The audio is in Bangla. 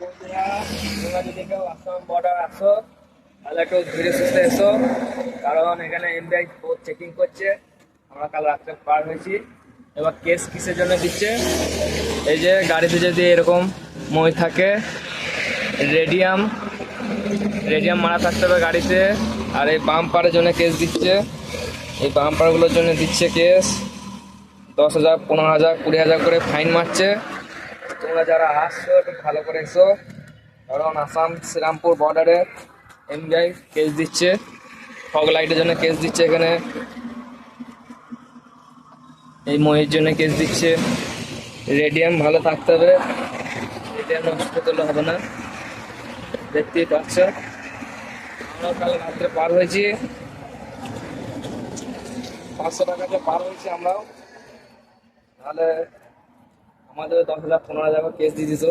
বন্ধুরা, তোমরা যদি কেউ আসাম বর্ডার আসো তাহলে একটু ধীরে সুস্থে এসো, কারণ এখানে এমবিআই চেকিং করছে। আমরা কাল রাত্রে পার হয়েছি। এবার কেস কিসের জন্য দিচ্ছে, এই যে গাড়িতে যদি এরকম মই থাকে, রেডিয়াম রেডিয়াম মারা থাকতে হবে গাড়িতে। আর এই বাম্পারের জন্য কেস দিচ্ছে, এই বাম্পারগুলোর জন্য দিচ্ছে কেস 10,000, 15,000, 20,000 করে ফাইন মারছে। তোমরা যারা আসছো একটু ভালো করে এসো, কারণ আসাম শ্রীরামপুর বর্ডারে এমবিআই কেস দিচ্ছে, ফগ লাইটের জন্য কেস দিচ্ছে, এখানে এই মহির জন্য কেস দিচ্ছে। রেডিয়াম ভালো থাকতে হবে, রেডিয়াম নষ্ট করলে হবে না। দেখতেই পাচ্ছ, আমরা কাল রাত্রে পার হয়েছি, 500 টাকাতে পার হয়েছি আমরাও, নাহলে আমাদের 10,000, 15,000 কেস দিয়ে দিত।